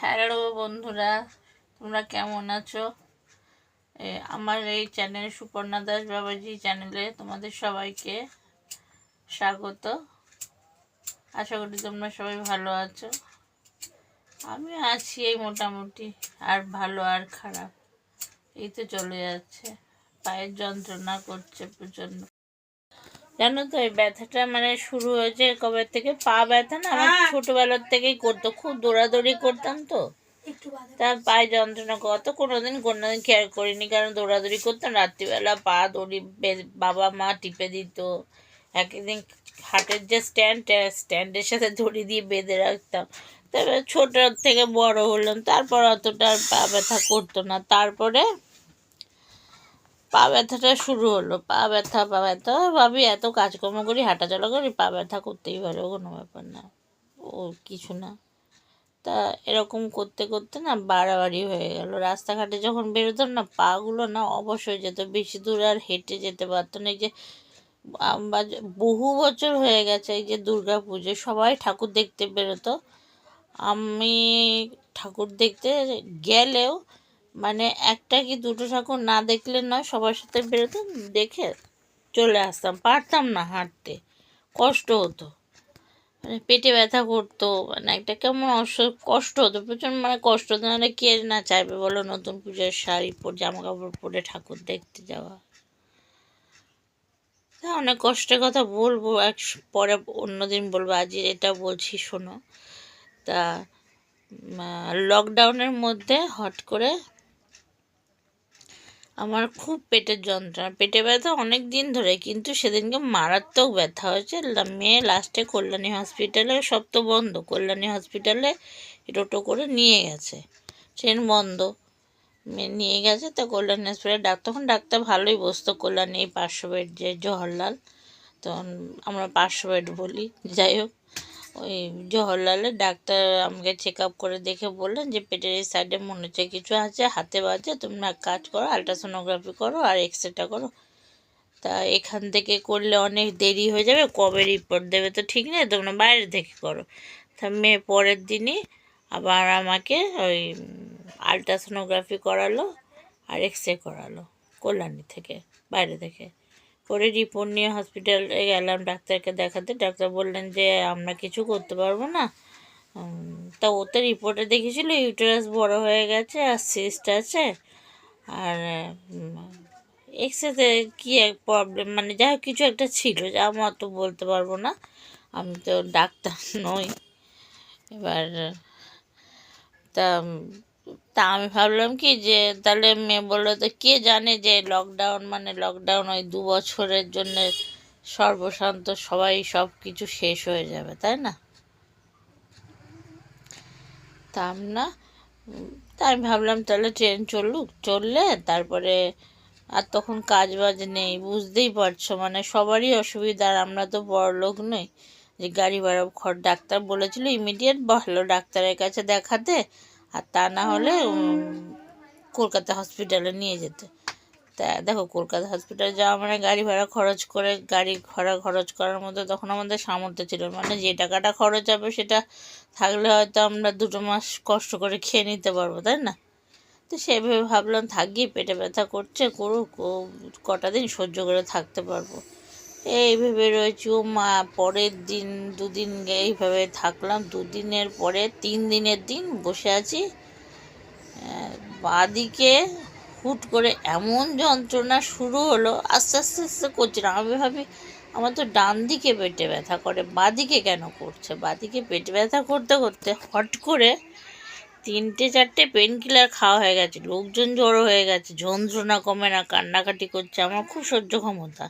Hello বন্ধুরা, তোমরা কেমন আছো? আমার এই চ্যানেল সুপর্ণা দাস বাবাজি চ্যানেলে তোমাদের সবাইকে স্বাগত। আশা করি তোমরা সবাই ভালো আছো। আমি আছি এই মোটামুটি, আর ভালো আর খারাপ এই তো চলে যাচ্ছে। পায়ের যন্ত্রণা করছে প্রচণ্ড, জানো তো। এই ব্যথাটা শুরু হয়েছে কবে থেকে? পা ব্যথা না আমার ছোটবেলার থেকেই করতো, খুব দৌড়াদৌড়ি করতাম তো, তার পায়ে যন্ত্রণা কত কোনোদিন খেয়াল করিনি, কারণ দৌড়াদৌড়ি করতাম রাত্রিবেলা, পা দড়ি বাবা মা টিপে দিত। একদিন হাটের যে স্ট্যান্ডের সাথে দড়ি দিয়ে বেঁধে রাখতাম। তবে ছোট থেকে বড় হলাম, তারপর অতটা আর পা ব্যথা করতো না। তারপরে পা ব্যথাটা শুরু হলো, পা ব্যথা ভাবি এত কাজকর্ম করি, হাঁটাচলা করি, পা ব্যথা করতেই পারে, কোনো ব্যাপার না, ও কিছু না। তা এরকম করতে করতে না বাড়াবাড়ি হয়ে গেল। রাস্তাঘাটে যখন বেরোতাম না, পাগুলো না অবশ হয়ে যেত, বেশি দূর আর হেঁটে যেতে পারতো না। এই যে বহু বছর হয়ে গেছে, এই যে দুর্গা পুজো সবাই ঠাকুর দেখতে বেরোতো, আমি ঠাকুর দেখতে গেলেও একটা কি দুটো ঠাকুর না দেখলে নয়, সবার সাথে বেরোতাম, দেখে চলে আসতাম, পারতাম না হাঁটতে, কষ্ট হতো, পেটে ব্যথা করতো, একটা কেমন কষ্ট হতো, প্রচণ্ড কষ্ট হতো। নাহলে কে না চাইবে বলো নতুন পুজোর শাড়ি পরে, জামা কাপড় পরে ঠাকুর দেখতে যাওয়া। তা অনেক কষ্টের কথা বলবো, পরে অন্যদিন বলবো, আজ এটা বলছি শোনো। তা লকডাউনের মধ্যে হট করে আমার খুব পেটের যন্ত্রণা, পেটে ব্যথা অনেক দিন ধরে, কিন্তু সেদিনকে মারাত্মক ব্যথা হয়েছে। মেয়ে লাস্টে কল্যাণী হসপিটালে, সব তো বন্ধ, কল্যাণী হসপিটালে টোটো করে নিয়ে গেছে, ট্রেন বন্ধ, মেয়ে নিয়ে গেছে। তা কল্যাণী হসপিটালে তখন ডাক্তার ভালোই বসতো, কল্যাণী 500 বেড যে জওহরলাল, তখন আমরা 500 বেড বলি, যাই হোক, ওই জওহরলালে ডাক্তার আমাকে চেক আপ করে দেখে বললেন যে পেটের এই সাইডে মনে হচ্ছে কিছু আছে, হাতে বাজে, তোমরা এক কাজ করো, আলট্রাসোনোগ্রাফি করো আর এক্সরেটা করো। তা এখান থেকে করলে অনেক দেরি হয়ে যাবে, কবে রিপোর্ট দেবে তো ঠিক নেই, তোমরা বাইরে থেকে করো। তা মেয়ে পরের দিনই আবার আমাকে ওই আলট্রাসোনোগ্রাফি করালো আর এক্সরে করালো, কল্যাণী থেকে, বাইরে থেকে করে রিপোর্ট নিয়ে হসপিটালে গেলাম ডাক্তারকে দেখাতে। ডাক্তার বললেন যে আমরা কিছু করতে পারবো না। তা ওতে রিপোর্টে দেখেছিল ইউটেরাস বড় হয়ে গেছে আর সিস্ট আছে, আর এক্সরেতে কী এক প্রবলেম, যাই হোক কিছু একটা ছিল, যা আমি অত বলতে পারবো না, আমি তো ডাক্তার নই। এবার তা তা আমি ভাবলাম কি যে তাহলে মেয়ে বললো, তো কে জানে যে লকডাউন ওই 2 বছরের জন্য সর্বশান্ত সবাই সব কিছু শেষ হয়ে যাবে, তাই না? তা না, তাই আমি ভাবলাম তাহলে ট্রেন চললে তারপরে, আর তখন কাজ বাজ নেই, বুঝতেই পারছো, সবারই অসুবিধা, আর আমরা তো বড়লোক নই যে গাড়ি ভাড়া ডাক্তার বলেছিল ইমিডিয়েট ভালো ডাক্তারের কাছে দেখাতে, আর তা না হলে কলকাতা হসপিটালে নিয়ে যেতে। তা দেখো, কলকাতা হসপিটালে যাওয়া গাড়ি ভাড়া খরচ করার মতো তখন আমাদের সামর্থ্য ছিল, যে টাকাটা খরচ হবে সেটা থাকলে হয়তো আমরা 2 মাস কষ্ট করে খেয়ে নিতে পারবো, তাই না? তো সেভাবে ভাবলাম থাকি, পেটে ব্যথা করছে, করুক, কটা দিন সহ্য করে থাকতে পারবো, এই ভেবে রয়েছি। ও মা, পরের দিন 2 দিন এইভাবে থাকলাম, 2 দিনের পরে 3 দিনের দিন বসে আছি, বাঁদিকে হুট করে এমন যন্ত্রণা শুরু হলো, আস্তে আস্তে আস্তে করছে না। আমি ভাবি আমার তো ডান দিকে পেটে ব্যথা করে, বাঁদিকে কেন করছে? বাঁদিকে পেটে ব্যথা করতে করতে হট করে 3-4টে পেন কিলার খাওয়া হয়ে গেছে, লোকজন জড়ো হয়ে গেছে, যন্ত্রণা কমে না, কান্নাকাটি করছে, আমার খুব সহ্য ক্ষমতা,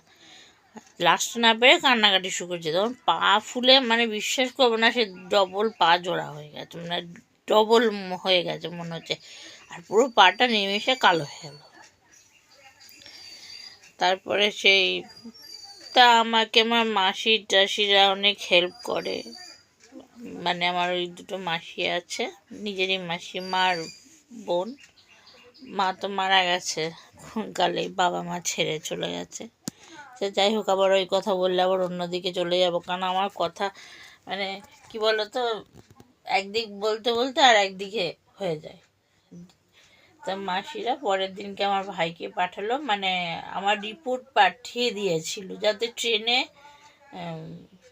লাস্ট না পেরে কান্নাকাটি শুরু করছে। তখন পা ফুলে বিশ্বাস করবো না, সে ডবল পা জোড়া হয়ে গেছে, ডবল হয়ে গেছে মনে হচ্ছে, আর পুরো পাটা নিমেষে কালো হয়ে গেল। তারপরে আমাকে আমার মাসি টাসিরা অনেক হেল্প করে, আমার ওই 2টো মাসি আছে, নিজেরই মাসি, মার বোন, মা তো মারা গেছে কালেই, বাবা মা ছেড়ে চলে গেছে। সে যাই হোক, আবার ওই কথা বললে আবার অন্যদিকে চলে যাব, কারণ আমার কথা কি বলতো, একদিক বলতে বলতে আর একদিকে হয়ে যায়। তা মাসিরা পরের দিনকে আমার ভাইকে পাঠালো, মানে আমার রিপোর্ট পাঠিয়ে দিয়েছিল, যাতে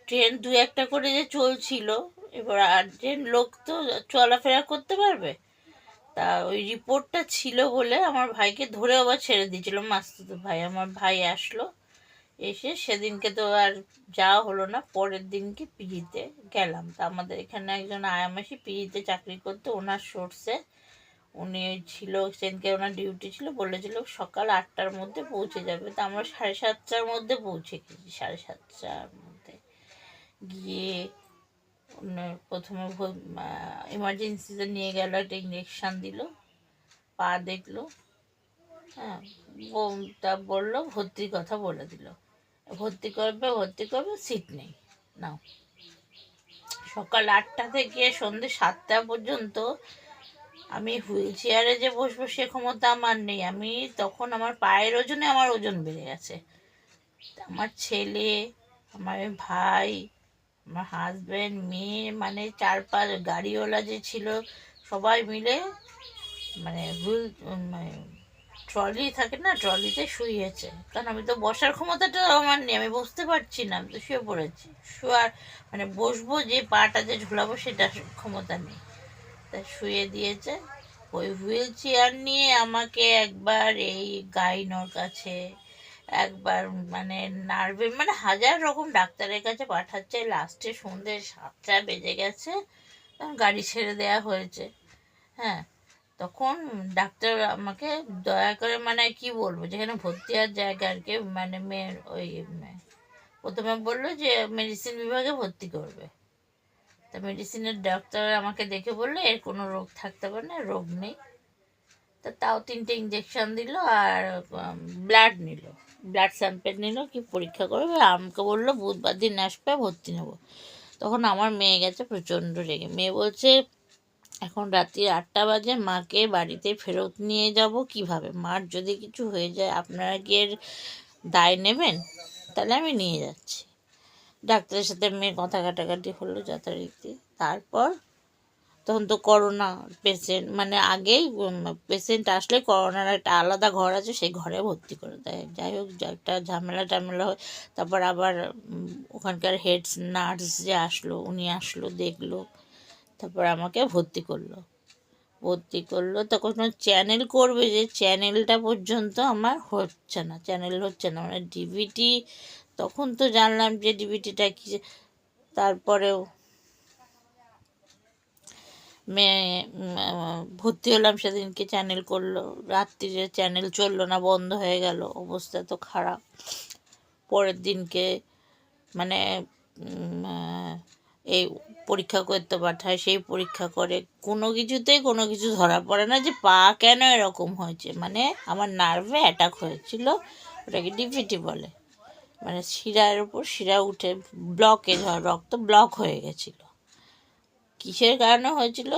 ট্রেন দু একটা করে যে চলছিল, এবার আর্জেন্ট লোক তো চলাফেরা করতে পারবে, তা ওই রিপোর্টটা ছিল বলে আমার ভাইকে ধরে আবার ছেড়ে দিয়েছিল মাস্তুতো ভাই। আমার ভাই আসলো, এসে সেদিনকে তো আর যাওয়া হলো না, পরের দিনকে পিজিতে গেলাম। তা আমাদের এখানে একজন আয়ামাসি পিজিতে চাকরি করতে, ওনার সোর্সে উনি ছিল, সেদিনকে ওনার ডিউটি ছিল, বলেছিল সকাল 8টার মধ্যে পৌঁছে যাবে। তা আমরা 7:30টার মধ্যে পৌঁছে গেছি, 7:30টার মধ্যে গিয়ে প্রথমে এমার্জেন্সিতে নিয়ে গেল, একটা ইঞ্জেকশান দিল, পা দেখলো, হ্যাঁ, তা বললো ভর্তির কথা বলে দিল, ভর্তি করবে, সিট নেই। নাও, সকাল 8টা থেকে সন্ধ্যে 7টা পর্যন্ত আমি হুইল চেয়ারে যে বসবো সে ক্ষমতা আমার নেই। আমি তখন আমার পায়ের ওজনে আমার ওজন বেড়ে গেছে। আমার ছেলে, আমার ভাই, আমার হাজব্যান্ড, মেয়ে, মানে 4-5 গাড়িওয়ালা যে ছিল, সবাই মিলে মানে মানে ট্রলি থাকে না, ট্রলিতে শুয়েছে। কারণ আমি তো বসার ক্ষমতাটা আমার নেই, আমি বসতে পারছি না, আমি তো শুয়ে পড়েছি। শোয়ার মানে বসবো, যে পাটা যে ঝুলাবো সেটা ক্ষমতা নেই, তা শুয়ে দিয়েছে। ওই হুইল চেয়ার নিয়ে আমাকে একবার এই গাইনোর কাছে, একবার মানে নার্ভে, মানে হাজার রকম ডাক্তারের কাছে পাঠাচ্ছে। লাস্টে সন্ধ্যে 7টা বেজে গেছে, তখন গাড়ি ছেড়ে দেওয়া হয়েছে। হ্যাঁ, তখন ডাক্তার আমাকে দয়া করে, মানে কি বলবো, যেখানে ভর্তি হওয়ার জায়গা আর কি, মানে মেয়ের ওই প্রথমে বললো যে মেডিসিন বিভাগে ভর্তি করবে। তা মেডিসিনের ডাক্তার আমাকে দেখে বললো এর কোনো রোগ থাকতে পারে না, রোগ নেই। তা তাও 3টে ইঞ্জেকশন দিল, আর ব্লাড নিল, ব্লাড স্যাম্পেল নিল, কি পরীক্ষা করবে। আমাকে বললো বুধবার দিন আসবে, ভর্তি নেব। তখন আমার মেয়ে গেছে প্রচণ্ড রেগে। মেয়ে বলছে এখন রাত্রি 8টা বাজে, মাকে বাড়িতে ফেরত নিয়ে যাব কিভাবে? মার যদি কিছু হয়ে যায় আপনারা কি এর দায় নেবেন? তাহলে আমি নিয়ে যাচ্ছি। ডাক্তারের সাথে মেয়ে কথা কাটাকাটি হলো যথারীতি। তারপর তখন তো করোনা পেশেন্ট, মানে আগেই পেশেন্ট আসলে করোনার একটা আলাদা ঘর আছে, সেই ঘরে ভর্তি করে দেয়। যাই হোক, একটা ঝামেলা হয়। তারপর আবার ওখানকার হেড নার্স যে আসলো, উনি আসলো, দেখলো, তারপর আমাকে ভর্তি করলো। তখন চ্যানেল করবে, যে চ্যানেলটা পর্যন্ত আমার হচ্ছে না, মানে ডিভিটি। তখন তো জানলাম যে ডিভিটিটা কি। তারপরেও ভর্তি হলাম, সেদিনকে চ্যানেল করলো, রাত্রিরে চ্যানেল চললো না, বন্ধ হয়ে গেল, অবস্থা তো খারাপ। পরের দিনকে মানে এই পরীক্ষা করতে পাঠায়, সেই পরীক্ষা করে, কোনো কিছুতেই কোনো কিছু ধরা পড়ে না যে পা কেন এরকম হয়েছে। মানে আমার নার্ভে অ্যাটাক হয়েছিল, ওটাকে ডিভিটি বলে, মানে শিরার উপর শিরা উঠে ব্লকেজ হয়, রক্ত ব্লক হয়ে গেছিলো। কিসের কারণে হয়েছিল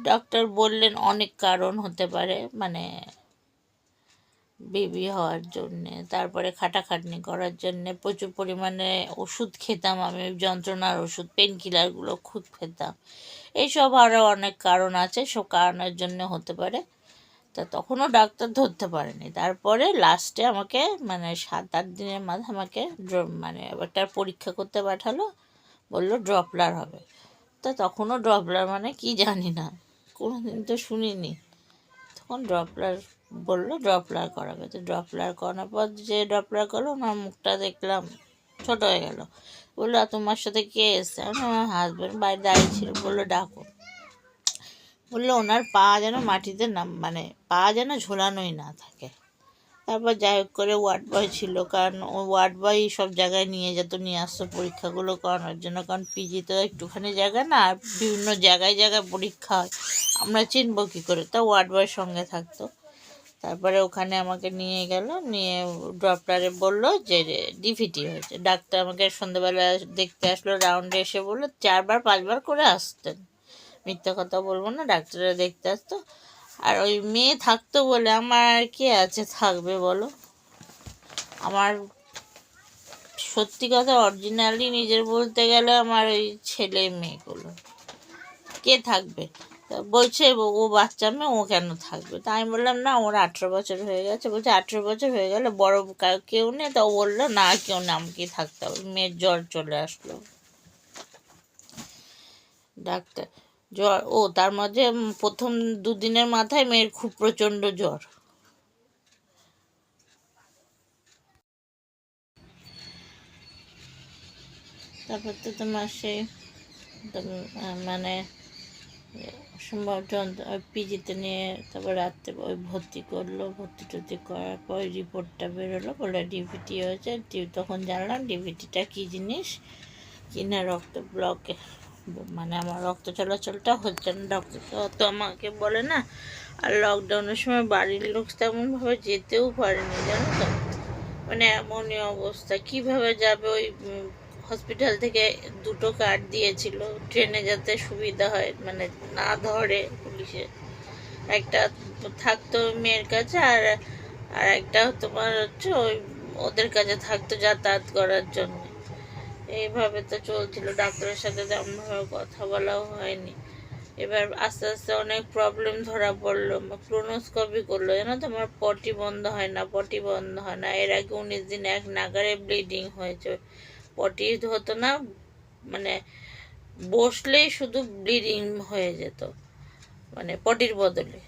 ডাক্তার বললেন অনেক কারণ হতে পারে, মানে বেবি হওয়ার জন্যে, তারপরে খাটাখাটনি করার জন্যে, প্রচুর পরিমাণে ওষুধ খেতাম আমি, যন্ত্রণার ওষুধ, পেন কিলারগুলো খুব খেতাম, এইসব আরও অনেক কারণ আছে, সব কারণের জন্য হতে পারে। তা তখনও ডাক্তার ধরতে পারেনি। তারপরে লাস্টে আমাকে মানে 7-8 দিনের মাঝে আমাকে মানে একটা পরীক্ষা করতে পাঠালো, বললো ড্রপলার হবে। তা তখনও ড্রপলার মানে কি জানি না, কোনো দিন তো শুনিনি। তখন বললো ড্রপলার করাবে। তো ড্রপলার করার পর যে ড্রপলার করলো, আমার মুখটা দেখলাম ছোট হয়ে গেল। বললো তোমার সাথে কে এসছে? আমার হাজব্যান্ড বাইরে দাঁড়িয়ে ছিল। বললো ডাকো। বললো ওনার পা যেন মাটিতে মানে পা যেন ঝোলানোই না থাকে। তারপর যাই হোক করে ওয়ার্ড বয় ছিল, কারণ ও ওয়ার্ড বয় সব জায়গায় নিয়ে নিয়ে আসতো পরীক্ষাগুলো করানোর জন্য, কারণ পিজি তো একটুখানি জায়গা না, আর বিভিন্ন জায়গায় পরীক্ষা হয়, আমরা চিনবো কী করে? তা ওয়ার্ড বয়ের সঙ্গে থাকতো। তারপরে ওখানে আমাকে নিয়ে গেল, নিয়ে ডক্টরে বললো যে ডিভিটি হয়েছে। ডাক্তার আমাকে সন্ধ্যেবেলা দেখতে আসলো, রাউন্ডে এসে বললো 4-5বার করে আসতেন, মিথ্যা কথা বলবো না, ডাক্তাররা দেখতে আসতো। আর ওই মেয়ে থাকতো বলে আমার আর কে আছে থাকবে বলো? আমার সত্যি কথা অরিজিনালি নিজের বলতে গেলে আমার ওই ছেলে মেয়েগুলো, কে থাকবে? বলছে ও বাচ্চা মেয়ে, ও কেন থাকবে? তা আমি বললাম না, ওর 18 বছর হয়ে গেছে। বলছে 18 বছর হয়ে গেলে বড় কেউ নেই? তা ও বললো না কেউ নেই, আমাকেই থাকতে হবে। মেয়ের জ্বর চলে আসলো, ডাক্তার জ্বর, ও তার মধ্যে প্রথম 2 দিনের মাথায় মেয়ের খুব প্রচণ্ড জ্বর। তারপর তো তোমার সেই মানে সম্ভব পিজিতে নিয়ে তারপর রাত্রে ওই ভর্তি করলো। ভর্তি টর্তি করার পর রিপোর্টটা বেরোলো, বলে ডিভিটি হয়েছে। তখন জানলাম ডিভিটিটা কী জিনিস, কিনা রক্ত ব্লকে, মানে আমার রক্ত চলাচলটা হচ্ছে না। ডক্টর তো আমাকে বলে না। আর লকডাউনের সময় বাড়ির লোক তেমনভাবে যেতেও পারেনি, জানো তো। মানে এমনই অবস্থা, কিভাবে যাবে? ওই হসপিটাল থেকে 2টো কার্ড দিয়েছিল, ট্রেনে যাতে সুবিধা হয়, মানে না ধরে পুলিশে। একটা থাকতো মেয়ের কাছে, আর আর একটা তোমার হচ্ছে ওই ওদের কাছে থাকতো যাতায়াত করার জন্য। এইভাবে তো চলছিল, ডাক্তারের সাথে তেমনভাবে কথা বলাও হয়নি। এবার আস্তে আস্তে অনেক প্রবলেম ধরা পড়লো। ক্লোনোস্কপি করলো, জানো তো, আমার পটি বন্ধ হয় না, পটি বন্ধ হয় না। এর আগে 19 দিন এক নাগারে ব্লিডিং হয়েছে, পটি হতো না, মানে বসলেই শুধু ব্লিডিং হয়ে যেত, মানে পটির বদলে।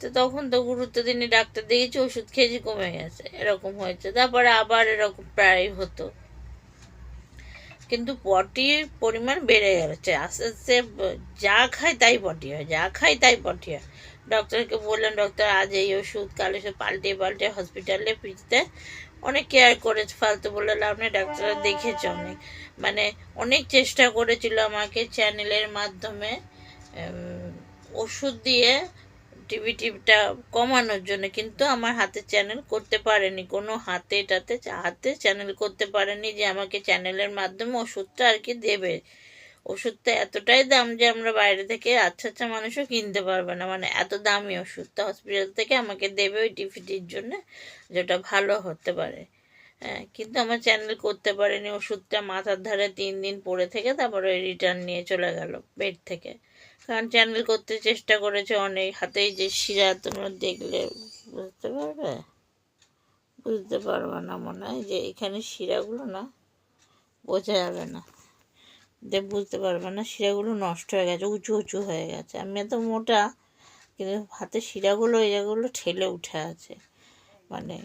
তো তখন তো গুরুত্ব দিনই, ডাক্তার দেখেছি, ওষুধ খেয়েছি, কমে গেছে, এরকম হয়েছে। তারপরে আবার এরকম প্রায় হতো, কিন্তু পটির পরিমাণ বেড়ে গেছে আস্তে আস্তে। যা খাই তাই পটি হয়, যা খাই তাই পটি হয়। ডক্টরকে বললাম, ডক্টর আজ এই ওষুধ, কাল এসে পাল্টে পাল্টে হসপিটালে পিছতে অনেক কেয়ার করেছে, ফালতু বলে লাভ নেই। ডাক্তার দেখেছে অনেক, মানে অনেক চেষ্টা করেছিল আমাকে চ্যানেলের মাধ্যমে ওষুধ দিয়ে টিভিটা কমানোর জন্য, কিন্তু আমার হাতে চ্যানেল করতে পারেনি, কোনো হাতে চ্যানেল করতে পারেনি যে আমাকে চ্যানেলের মাধ্যমে ওষুধটা আর কি দেবে। ওষুধটা এতটাই দাম যে আমরা বাইরে থেকে আচ্ছা আচ্ছা মানুষও কিনতে পারবে না, মানে এত দামি ওষুধটা হসপিটাল থেকে আমাকে দেবে ওই টিভিটির জন্য, যেটা ভালো হতে পারে। হ্যাঁ, কিন্তু আমার চ্যানেল করতে পারেনি। ওষুধটা মাথার ধারে 3 দিন পড়ে থেকে তারপরে রিটার্ন নিয়ে চলে গেল বেড থেকে। কারণ চ্যানেল করতে চেষ্টা করেছে অনেক, হাতেই যে শিরা তোমরা দেখলে বুঝতে পারবে, বুঝতে পারবে না মনে হয়, যে এখানে শিরাগুলো না, বোঝা যাবে না, বুঝতে পারবে না, শিরাগুলো নষ্ট হয়ে গেছে, উঁচু উঁচু হয়ে গেছে। আমি এত মোটা, কিন্তু হাতের শিরাগুলো এগুলো ঠেলে উঠে আছে, মানে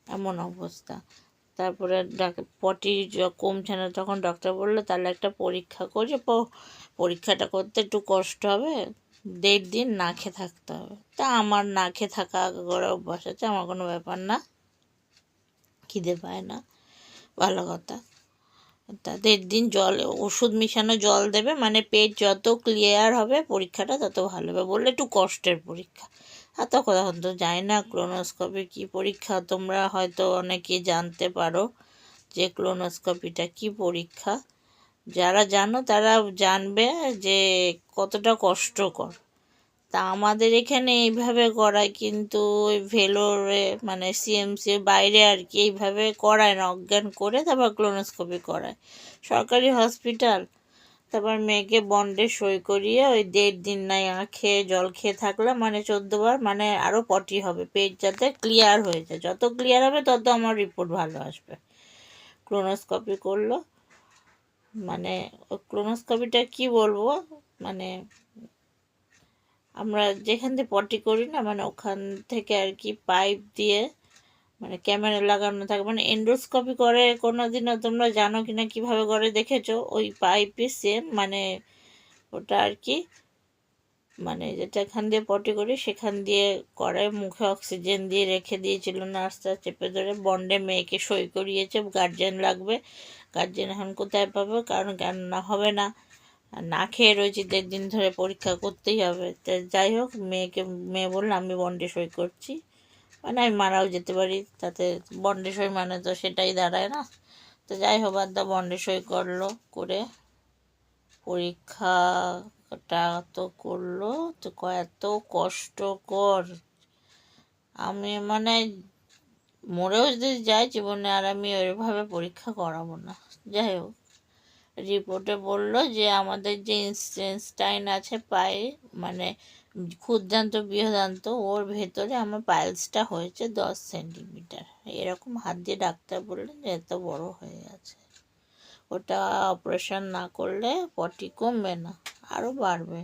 এমন অবস্থা। তারপরে পটি কমছে না, তখন ডক্টর বললো তাহলে একটা পরীক্ষা করে, পরীক্ষাটা করতে একটু কষ্ট হবে, 1.5 দিন না খেয়ে থাকতে হবে। তা আমার না খেয়ে থাকা করে অভ্যাস আছে, আমার কোনো ব্যাপার না, খিদে পায় না, ভালো কথা। তা 1.5 দিন জল, ওষুধ মিশানো জল দেবে, মানে পেট যত ক্লিয়ার হবে পরীক্ষাটা তত ভালো হবে, বললে একটু কষ্টের পরীক্ষা। আর তখন তো জানি না ক্লোনোস্কপি কী পরীক্ষা, তোমরা হয়তো অনেকে জানতে পারো যে ক্লোনোস্কপিটা কী পরীক্ষা। যারা জানো তারা জানবে যে কতটা কষ্টকর। তা আমাদের এখানে এইভাবে করায়, কিন্তু ওই ভেলোরে মানে সিএমসির বাইরে আর কি এইভাবে করায় না, অজ্ঞান করে তারপর ক্লোনোস্কপি করায় সরকারি হসপিটাল। তারপর মেয়েকে বন্ডে সই করিয়ে ওই 1.5 দিন নাই খেয়ে জল খেয়ে থাকলাম, মানে 14 বার, মানে আরও পটি হবে, পেট যাতে ক্লিয়ার হয়ে যায়, যত ক্লিয়ার হবে তত আমার রিপোর্ট ভালো আসবে। ক্লোনোস্কপি করলো, মানে ওই ক্লোনোস্কপিটা কী বলবো, মানে আমরা যেখান থেকে পটি করি না, মানে ওখান থেকে আর কি পাইপ দিয়ে, মানে ক্যামেরা লাগানো থাকে, মানে এন্ডোস্কপি করে কোনো দিনও তোমরা জানো কি না, কীভাবে করে দেখেছো? ওই পাইপই সেম, মানে ওটা আর কি, মানে যেটা এখান দিয়ে পটি করি সেখান দিয়ে করে, মুখে অক্সিজেন দিয়ে রেখে দিয়েছিল নার্সটা, চেপে ধরে বন্ডে মেয়েকে সই করিয়েছে। গার্জেন লাগবে, গার্জেন এখন কোথায় পাবে, কারণ কেন না হবে না, না খেয়ে রয়েছি 1.5 দিন ধরে, পরীক্ষা করতেই হবে। তো যাই হোক, মেয়ে বললো আমি বন্ডে সই করছি, মানে আমি মারাও যেতে পারি, তাতে বন্ডে সই মানে তো সেটাই দাঁড়ায় না। তো যাই হোক, বাদ বন্ডে সই করলো, করে পরীক্ষাটা তো করলো, তো এত কষ্টকর, আমি মানে মরেও যদি যাই জীবনে, আর আমি ওইভাবে পরীক্ষা করাবো না। যাই হোক, রিপোর্টে বললো যে আমাদের যে ইনস্টাইন আছে পায়ে, মানে ক্ষুদ্রান্ত বৃহদান্ত, ওর ভেতরে আমার পাইলসটা হয়েছে 10 সেন্টিমিটার। এরকম হাত দিয়ে ডাক্তার বললেন যে এত বড় হয়ে গেছে, ওটা অপারেশন না করলে পটি কমবে না, আরও বাড়বে।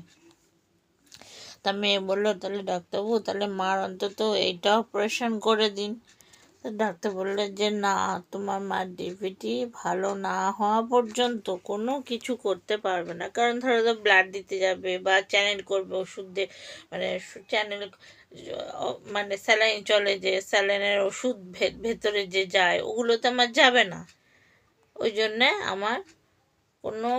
তা মেয়ে বললো তাহলে ডাক্তারবাবু তাহলে মার অন্তত এইটা অপারেশন করে দিন। তো ডাক্তার বললেন যে না, তোমার মার ডিভিটি ভালো না হওয়া পর্যন্ত কোনো কিছু করতে পারবে না, কারণ ধরো তো ব্লাড দিতে যাবে বা চ্যানেল করবে ওষুধ দিয়ে, মানে চ্যানেল মানে স্যালাইন চলে, যে স্যালাইনের ওষুধ ভেতরে যে যায় ওগুলো তো আমার যাবে না। ওই জন্যে আমার কোনো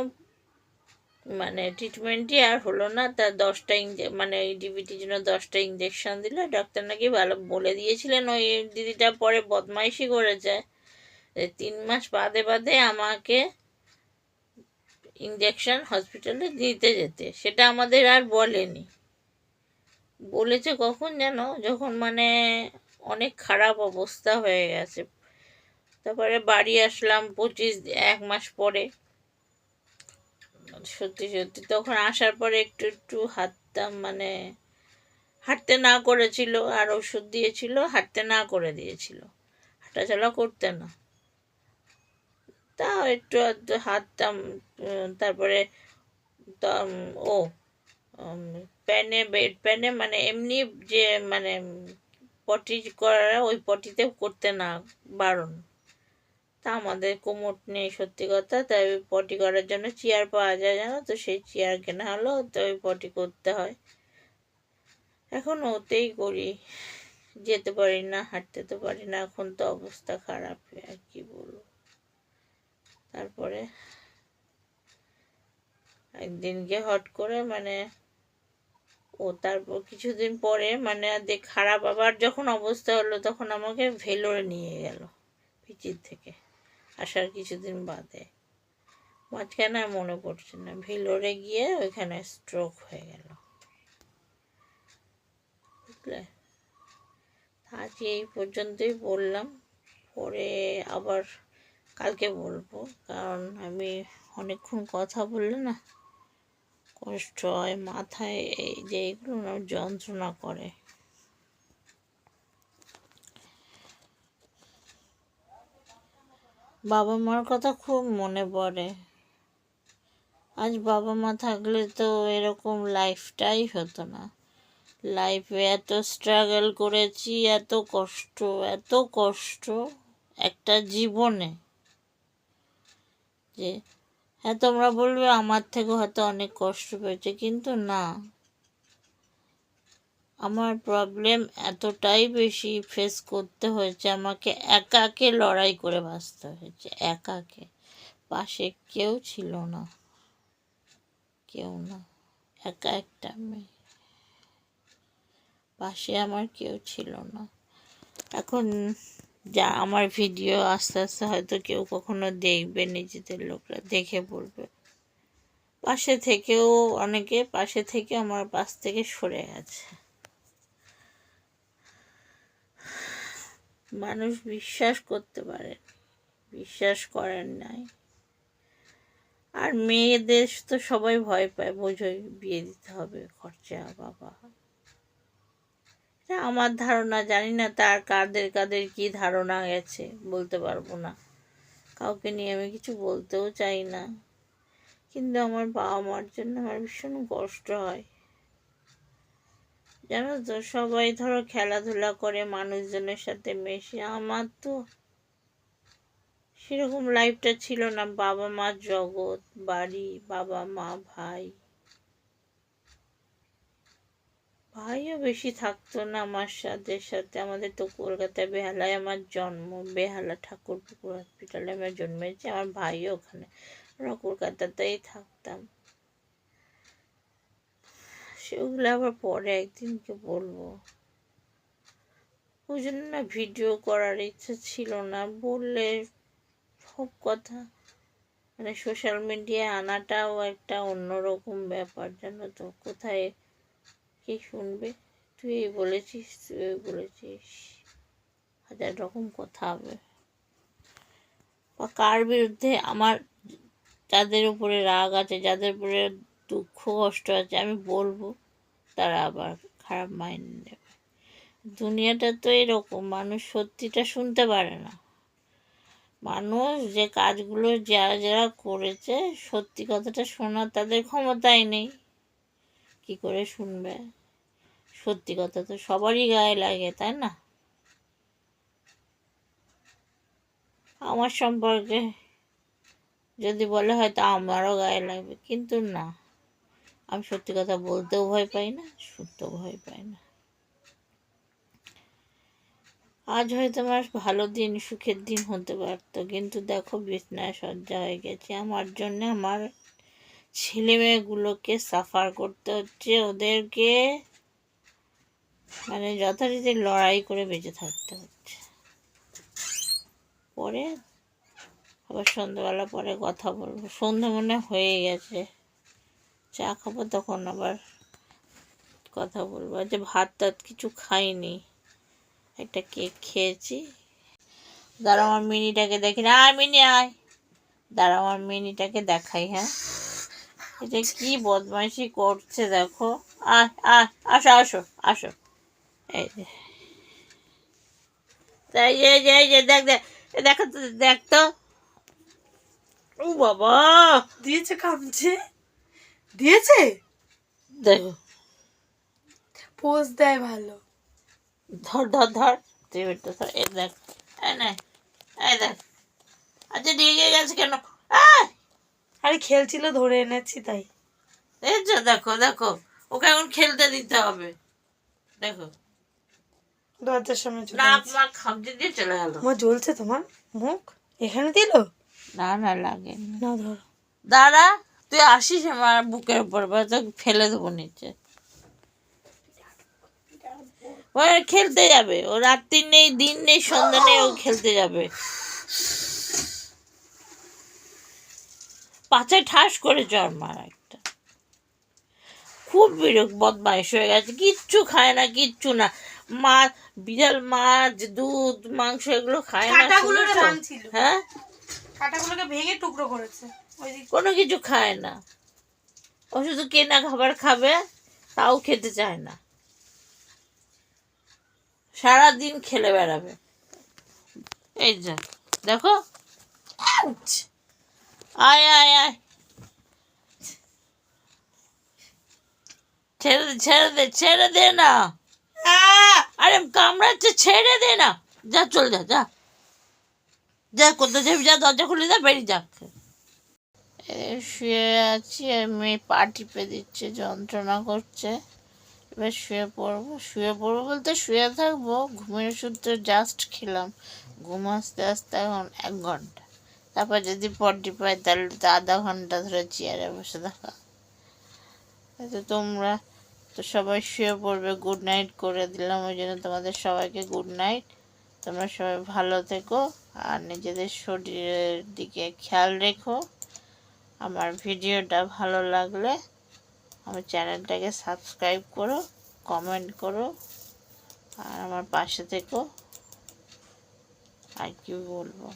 মানে ট্রিটমেন্টই আর হলো না। তার 10টা মানে ওই ডিভিটির জন্য 10টা ইঞ্জেকশন দিল। ডাক্তার নাকি ভালো বলে দিয়েছিলেন, ওই দিদিটা পরে বদমাইশি করেছে, 3 মাস বাদে বাদে আমাকে ইঞ্জেকশন হসপিটালে দিতে যেতে। সেটা আমাদের আর বলেনি, বলেছে কখন যেন, যখন মানে অনেক খারাপ অবস্থা হয়ে গেছে। তারপরে বাড়ি আসলাম 1 মাস পরে। সত্যি সত্যি তখন আসার পরে একটু একটু হাঁটতাম, মানে হাঁটতে না করেছিল, আর ওষুধ দিয়েছিল, হাঁটতে না করে দিয়েছিল, হাঁটাচলা করতে না, তাও একটু আধটু হাঁটতাম। তারপরে ও প্যানে, বেড প্যানে, মানে এমনি যে মানে পটি করা, ওই পটিতে করতে না, বারণ। তা আমাদের কোমর নেই সত্যি কথা, তাই ওই পটি করার জন্য চেয়ার পাওয়া যায় জানো তো, সেই চেয়ার কেনা হলো, তো ওই পটি করতে হয়। এখন ওতেই করি, যেতে পারি না, হাঁটতে তো পারি না, এখন তো অবস্থা খারাপ, আর কি বলবো। তারপরে একদিনকে হট করে মানে তারপর কিছুদিন পরে মানে খারাপ আবার যখন অবস্থা হলো, তখন আমাকে ভেলোরে নিয়ে গেল পিচির থেকে আসার কিছুদিন বাদে। মাঝখানে আর মনে পড়ছে না, ভেলোরে গিয়ে ওইখানে স্ট্রোক হয়ে গেল, বুঝলে। আজ এই পর্যন্তই বললাম, পরে আবার কালকে বলবো, কারণ আমি অনেকক্ষণ কথা বললে না কষ্ট হয়, মাথায় এই যে এগুলো যন্ত্রণা করে। বাবা মার কথা খুব মনে পড়ে। আজ বাবা মা থাকলে তো এরকম লাইফটাই হতো না। লাইফে এত স্ট্রাগল করেছি, এত কষ্ট একটা জীবনে, যে হ্যাঁ তোমরা বলবে আমার থেকে হয়তো অনেক কষ্ট পেয়েছে, কিন্তু না, আমার প্রবলেম এতটাই বেশি ফেস করতে হয়েছে, আমাকে একাকে লড়াই করে বাঁচতে হয়েছে, একাকে। পাশে কেউ ছিল না, কেউ না, একা একটা মেয়ে, পাশে আমার কেউ ছিল না। এখন যা আমার ভিডিও আস্তে আস্তে হয়তো কেউ কখনো দেখবে, নিজেদের লোকরা দেখে বলবে, পাশে থেকেও অনেকে পাশে থেকে আমার পাশ থেকে সরে গেছে। মানুষ বিশ্বাস করতে পারে, বিশ্বাস করেন নাই। আর মেয়েদের তো সবাই ভয় পায়, বোঝোই, বিয়ে দিতে হবে, খরচা, বাবা। আমার ধারণা, জানি না তার কাদের কাদের কি ধারণা গেছে, বলতে পারবো না, কাউকে নিয়ে আমি কিছু বলতেও চাই না। কিন্তু আমার বাবা মার জন্য আমার ভীষণ কষ্ট হয়, জানো তো। সবাই ধরো খেলাধুলা করে, মানুষজনের সাথে মেশে, আমার তো সেরকম লাইফটা ছিল না। বাবা মার জগৎ, বাড়ি, বাবা মা, ভাই, ভাইও বেশি থাকতো না আমার সাথে সাথে। আমাদের তো কলকাতায় বেহালায় আমার জন্ম, বেহালা ঠাকুরপুকুর হসপিটালে আমার জন্মেছি, আমার ভাইও ওখানে, আমরা কলকাতাতেই থাকতাম। সেগুলো আবার পরে একদিনকে বলবো, ওই জন্য না ভিডিও করার ইচ্ছা ছিল না, বললে সব কথা মানে সোশ্যাল মিডিয়ায় আনাটাও একটা অন্যরকম ব্যাপার, জানো তো। কোথায় কে শুনবে, তুই এই বলেছিস, তুই ওই বলেছিস, 1000 রকম কথা হবে, বা কার বিরুদ্ধে আমার যাদের উপরে রাগ আছে, যাদের উপরে দুঃখ কষ্ট আছে, আমি বলবো, তারা আবার খারাপ মাইন্ড নেবে। দুনিয়াটা তো এরকম, মানুষ সত্যিটা শুনতে পারে না। মানুষ যে কাজগুলো যারা যারা করেছে, সত্যি কথাটা শোনার তাদের ক্ষমতাই নেই। কি করে শুনবে? সত্যি কথা তো সবারই গায়ে লাগে, তাই না? আমার সম্পর্কে যদি বলে হয়তো আমারও গায়ে লাগবে, কিন্তু না, আমি সত্যি কথা বলতেও ভয় পাই না, শুনতেও ভয় পাই না। আজ হয়তো আমার ভালো দিন, সুখের দিন হতে পারতো, কিন্তু দেখো বিছনায় শয্যা হয়ে গেছে। আমার জন্য আমার ছেলে মেয়েগুলোকে সাফার করতে হচ্ছে, ওদেরকে মানে যথারীতি লড়াই করে বেঁচে থাকতে হচ্ছে। পরে আবার সন্ধ্যাবেলা পরে কথা বলবো, সন্ধ্যা মনে হয়ে গেছে, চা খাবো, তখন আবার কথা বলবো। যে ভাত টাত কিছু খাইনি, একটা কেক খেয়েছি। দাঁড়া আমার মিনিটাকে দেখি না, আয় মিনি আয়, দাঁড়া আমার মিনিটাকে দেখাই। হ্যাঁ, এটা কি বদমাইশি করছে দেখো। আয় আয়, আসো আসো আসো, এই যে এই যে দেখ দেখ, দেখো তো, দেখ তো, ও বাবা দিয়েছে, কামছে দিয়েছে, দেখো, পোজ দেয় ভালো। ধর ধর ধর, তুই এটা ধর, এই দেখ, এই নে, এই দেখ, আচ্ছা রেগে গেছে কেন? আয়, আরে খেলছিল, ধরে এনেছি তাই। এই যে দেখো দেখো, ওকে এখন খেলতে দিতে হবে। দেখো দরজার সামনে চলে নাক গেছে। মাক খামচে দিয়ে চলে গেল। আমার জ্বলছে তোমার মুখ, এখানে দিল না না, লাগে না, ধরো। দাঁড়া, তুই আসিস আমার বুকের উপর, তো ফেলে দেবো নিচে। ও খেলতে যাবে, ও রাত্রি নেই, দিন নেই, সন্ধ্যা নেই, ও খেলতে যাবে। পাছায় ঠাস করে জ্বর মারা একটা, খুব বিরক্ত বদমাইশ হয়ে গেছে, কিচ্ছু খায় না, কিচ্ছু না। মাছ, বিড়াল মাছ, দুধ, মাংস এগুলো খায় না, কাঁটাগুলোরে শুনেছো? ভাঙছিল, হ্যাঁ, কাঁটাগুলোকে ভেঙে টুকরো করেছে। কোনো কিছু খায় না, ও শুধু কেনা খাবার খাবে, তাও খেতে চায় না, সারাদিন খেলে বেড়াবে। এই যা দেখো, আয় আয় আয়, ছেড়ে দে ছেড়ে দে ছেড়ে দে না, আরে কামড়াচ্ছে, ছেড়ে দে না, যা চল যা যা যা, কোথায় যাবি, যা, দরজা খুলে যা, বেরিয়ে যা। শুয়ে আছি, আমি পা টিপে দিচ্ছে, যন্ত্রণা করছে। এবার শুয়ে পড়বো বলতে শুয়ে থাকবো, ঘুমের ওষুধ তো জাস্ট খেলাম, ঘুম আসতে আসতে এখন 1 ঘন্টা, তারপর যদি পটি পাই তাহলে তো আধা ঘন্টা ধরে চেয়ারে বসে থাকা। তো তোমরা তো সবাই শুয়ে পড়বে, গুড নাইট করে দিলাম, ওই জন্য তোমাদের সবাইকে গুড নাইট। তোমরা সবাই ভালো থেকো, আর নিজেদের শরীরের দিকে খেয়াল রেখো। আমার ভিডিওটা ভালো লাগলে আমার চ্যানেলটাকে সাবস্ক্রাইব করো, কমেন্ট করো, আর আমার পাশে থেকো। আর কি বলবো,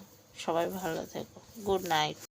সবাই ভালো থেকো, গুড নাইট।